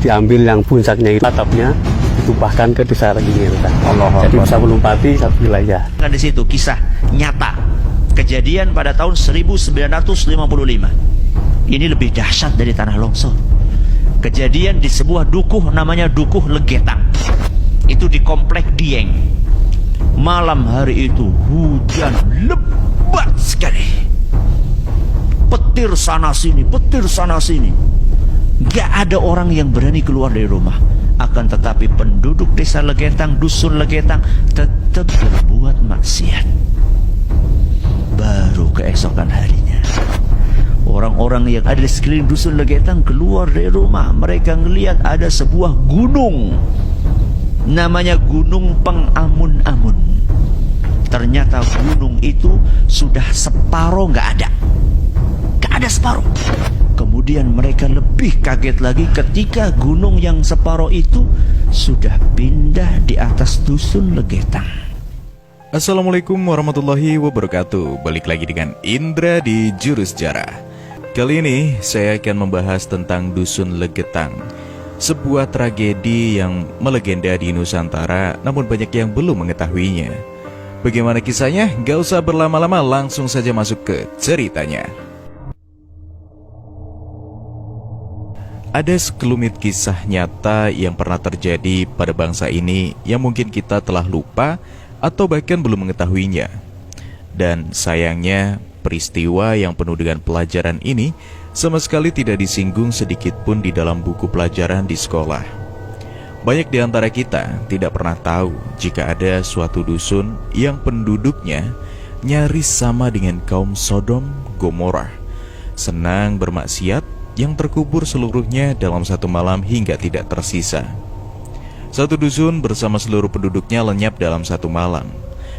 diambil yang puncaknya itu atapnya, ditumpahkan ke desa Regingir. Jadi bisa melompati satu wilayah. Kan di situ kisah nyata kejadian pada tahun 1955. Ini lebih dahsyat dari tanah longsor. Kejadian di sebuah dukuh namanya Dukuh Legetang. Itu di komplek Dieng. Malam hari itu hujan lebat sekali. Petir sana sini, petir sana sini. Gak ada orang yang berani keluar dari rumah. Akan tetapi penduduk desa Legetang, dusun Legetang tetap berbuat maksiat. Baru keesokan harinya, orang-orang yang ada di sekeliling dusun Legetang keluar dari rumah. Mereka ngelihat ada sebuah gunung, namanya Gunung Pengamun-amun. Ternyata gunung itu sudah separuh nggak ada separuh. Kemudian mereka lebih kaget lagi ketika gunung yang separuh itu sudah pindah di atas dusun Legetang. Assalamualaikum warahmatullahi wabarakatuh. Balik lagi dengan Indra di Juru Sejarah. Kali ini saya akan membahas tentang Dusun Legetang, sebuah tragedi yang melegenda di Nusantara, namun banyak yang belum mengetahuinya. Bagaimana kisahnya? Gak usah berlama-lama, langsung saja masuk ke ceritanya. Ada sekelumit kisah nyata yang pernah terjadi pada bangsa ini yang mungkin kita telah lupa atau bahkan belum mengetahuinya. Dan sayangnya, peristiwa yang penuh dengan pelajaran ini sama sekali tidak disinggung sedikit pun di dalam buku pelajaran di sekolah. Banyak di antara kita tidak pernah tahu jika ada suatu dusun yang penduduknya nyaris sama dengan kaum Sodom Gomorrah, senang bermaksiat, yang terkubur seluruhnya dalam satu malam hingga tidak tersisa. Satu dusun bersama seluruh penduduknya lenyap dalam satu malam.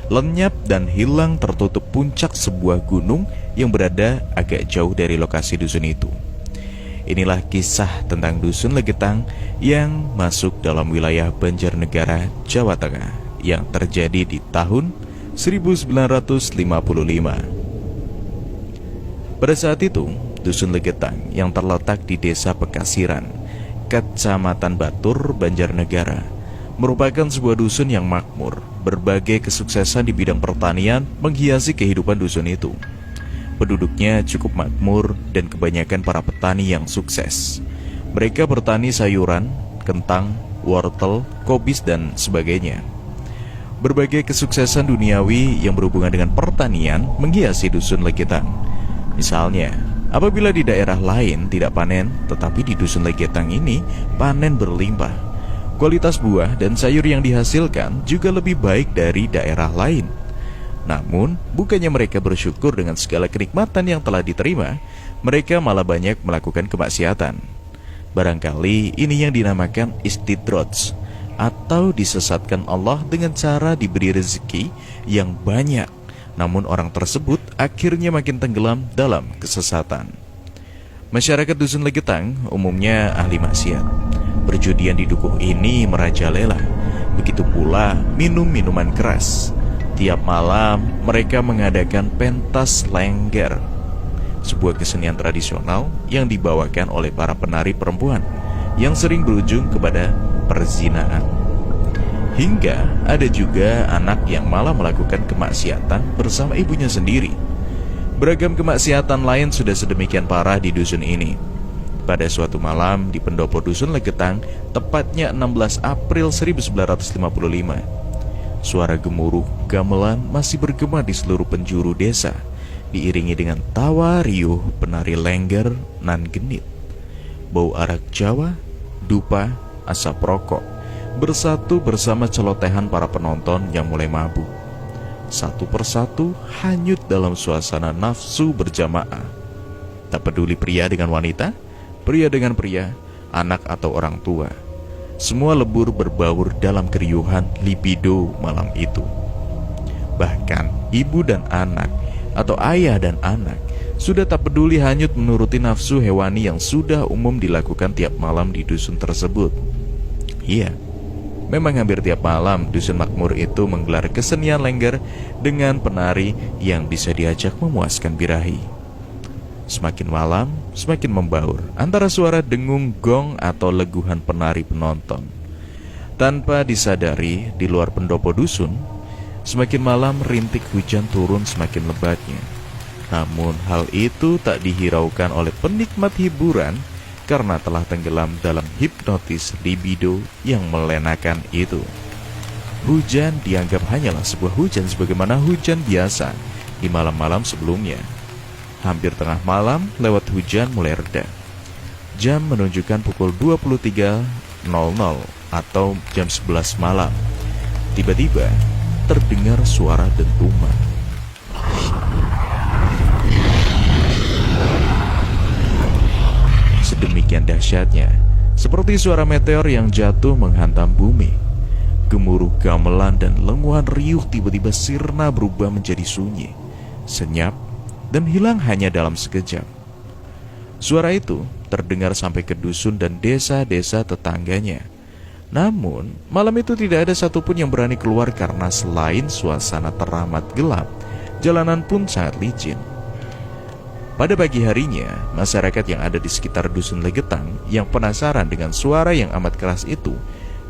Lenyap dan hilang tertutup puncak sebuah gunung yang berada agak jauh dari lokasi dusun itu. Inilah kisah tentang Dusun Legetang yang masuk dalam wilayah Banjarnegara, Jawa Tengah, yang terjadi di tahun 1955. Pada saat itu, Dusun Legetang yang terletak di Desa Pekasiran, Kecamatan Batur, Banjarnegara, merupakan sebuah dusun yang makmur. Berbagai kesuksesan di bidang pertanian menghiasi kehidupan dusun itu. Penduduknya cukup makmur dan kebanyakan para petani yang sukses. Mereka bertani sayuran, kentang, wortel, kobis, dan sebagainya. Berbagai kesuksesan duniawi yang berhubungan dengan pertanian menghiasi Dusun Legetang. Misalnya, apabila di daerah lain tidak panen, tetapi di Dusun Legetang ini panen berlimpah. Kualitas buah dan sayur yang dihasilkan juga lebih baik dari daerah lain. Namun, bukannya mereka bersyukur dengan segala kenikmatan yang telah diterima, mereka malah banyak melakukan kemaksiatan. Barangkali ini yang dinamakan istidraj, atau disesatkan Allah dengan cara diberi rezeki yang banyak, namun orang tersebut akhirnya makin tenggelam dalam kesesatan. Masyarakat Dusun Legetang umumnya ahli maksiat. Perjudian di dukuh ini merajalela. Begitu pula minum minuman keras. Tiap malam mereka mengadakan pentas lengger, sebuah kesenian tradisional yang dibawakan oleh para penari perempuan yang sering berujung kepada perzinaan. Hingga ada juga anak yang malah melakukan kemaksiatan bersama ibunya sendiri. Beragam kemaksiatan lain sudah sedemikian parah di dusun ini. Pada suatu malam di pendopo Dusun Legetang, tepatnya 16 April 1955, suara gemuruh gamelan masih bergema di seluruh penjuru desa, diiringi dengan tawa riuh penari lengger nan genit. Bau arak Jawa, dupa, asap rokok bersatu bersama celotehan para penonton yang mulai mabuk. Satu persatu hanyut dalam suasana nafsu berjamaah. Tak peduli pria dengan wanita, pria dengan pria, anak atau orang tua, semua lebur berbaur dalam keriuhan libido malam itu. Bahkan ibu dan anak atau ayah dan anak sudah tak peduli, hanyut menuruti nafsu hewani yang sudah umum dilakukan tiap malam di dusun tersebut. Iya, memang hampir tiap malam dusun makmur itu menggelar kesenian lengger dengan penari yang bisa diajak memuaskan birahi. Semakin malam, semakin membaur antara suara dengung gong atau leguhan penari penonton. Tanpa disadari, di luar pendopo dusun, semakin malam rintik hujan turun semakin lebatnya. Namun hal itu tak dihiraukan oleh penikmat hiburan karena telah tenggelam dalam hipnotis libido yang melenakan itu. Hujan dianggap hanyalah sebuah hujan sebagaimana hujan biasa di malam-malam sebelumnya. Hampir tengah malam lewat hujan mulai reda. Jam menunjukkan pukul 23.00 atau jam 11 malam. Tiba-tiba terdengar suara dentuman. Sedemikian dahsyatnya, seperti suara meteor yang jatuh menghantam bumi. Gemuruh gamelan dan lenguhan riuh tiba-tiba sirna berubah menjadi sunyi, senyap, dan hilang hanya dalam sekejap. Suara itu terdengar sampai ke dusun dan desa-desa tetangganya. Namun, malam itu tidak ada satupun yang berani keluar karena selain suasana teramat gelap, jalanan pun sangat licin. Pada pagi harinya, masyarakat yang ada di sekitar dusun Legetang yang penasaran dengan suara yang amat keras itu,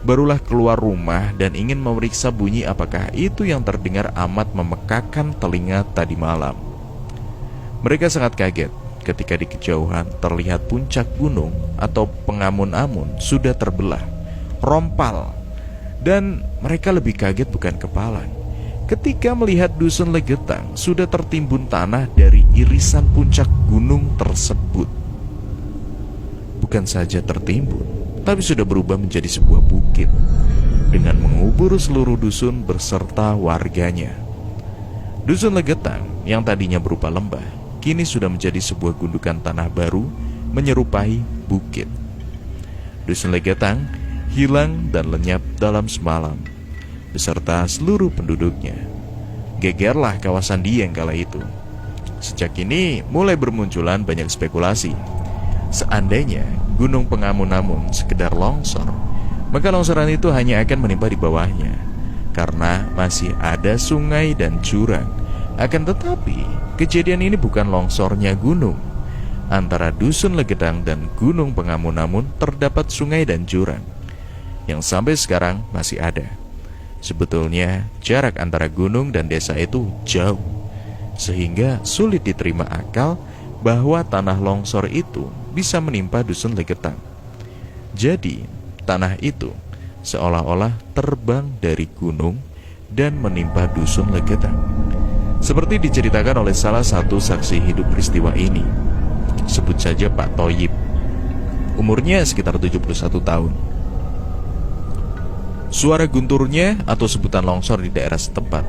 barulah keluar rumah dan ingin memeriksa bunyi apakah itu yang terdengar amat memekakan telinga tadi malam. Mereka sangat kaget ketika di kejauhan terlihat puncak gunung atau pengamun-amun sudah terbelah, rompal, dan mereka lebih kaget bukan kepalang ketika melihat dusun Legetang sudah tertimbun tanah dari irisan puncak gunung tersebut. Bukan saja tertimbun, tapi sudah berubah menjadi sebuah bukit dengan mengubur seluruh dusun beserta warganya. Dusun Legetang yang tadinya berupa lembah kini sudah menjadi sebuah gundukan tanah baru menyerupai bukit. Dusun Legetang hilang dan lenyap dalam semalam beserta seluruh penduduknya. Gegerlah kawasan Dieng kala itu. Sejak ini mulai bermunculan banyak spekulasi. Seandainya gunung Pengamun-amun sekedar longsor, maka longsoran itu hanya akan menimpa di bawahnya karena masih ada sungai dan jurang. Akan tetapi, kejadian ini bukan longsornya gunung. Antara dusun Legetang dan gunung Pengamun-amun terdapat sungai dan jurang yang sampai sekarang masih ada. Sebetulnya jarak antara gunung dan desa itu jauh, sehingga sulit diterima akal bahwa tanah longsor itu bisa menimpa dusun Legetang. Jadi, tanah itu seolah-olah terbang dari gunung dan menimpa dusun Legetang. Seperti diceritakan oleh salah satu saksi hidup peristiwa ini. Sebut saja Pak Toyib. Umurnya sekitar 71 tahun. Suara gunturnya atau sebutan longsor di daerah setempat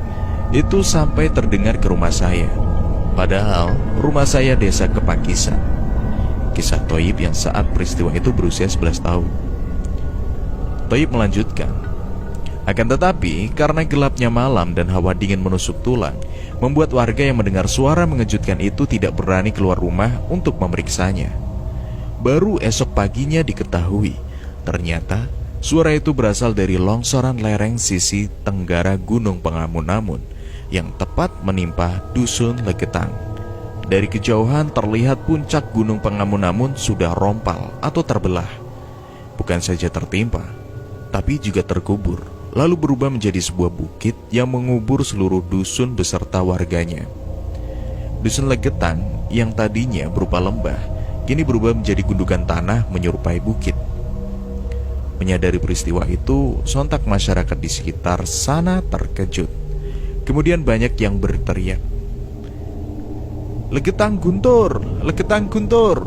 itu sampai terdengar ke rumah saya. Padahal rumah saya desa Kepakisan. Kisah Toyib yang saat peristiwa itu berusia 11 tahun. Toyib melanjutkan, akan tetapi karena gelapnya malam dan hawa dingin menusuk tulang, membuat warga yang mendengar suara mengejutkan itu tidak berani keluar rumah untuk memeriksanya. Baru esok paginya diketahui, ternyata suara itu berasal dari longsoran lereng sisi tenggara gunung Pengamun-amun yang tepat menimpa dusun Legetang. Dari kejauhan terlihat puncak gunung Pengamun-amun sudah rompal atau terbelah. Bukan saja tertimpa, tapi juga terkubur, lalu berubah menjadi sebuah bukit yang mengubur seluruh dusun beserta warganya. Dusun Legetang yang tadinya berupa lembah, kini berubah menjadi gundukan tanah menyerupai bukit. Menyadari peristiwa itu, sontak masyarakat di sekitar sana terkejut. Kemudian banyak yang berteriak, "Legetang guntur! Legetang guntur!"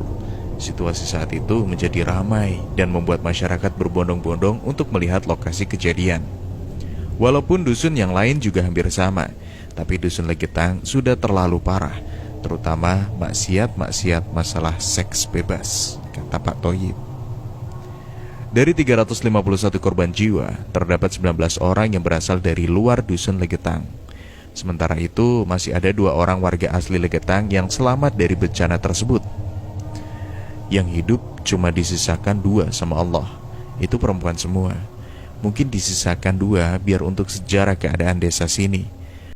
Situasi saat itu menjadi ramai dan membuat masyarakat berbondong-bondong untuk melihat lokasi kejadian. Walaupun dusun yang lain juga hampir sama, tapi dusun Legetang sudah terlalu parah, terutama maksiat-maksiat masalah seks bebas, kata Pak Toyib. Dari 351 korban jiwa, terdapat 19 orang yang berasal dari luar dusun Legetang. Sementara itu, masih ada 2 orang warga asli Legetang yang selamat dari bencana tersebut. Yang hidup cuma disisakan 2 sama Allah. Itu perempuan semua. Mungkin disisakan 2 biar untuk sejarah keadaan desa sini.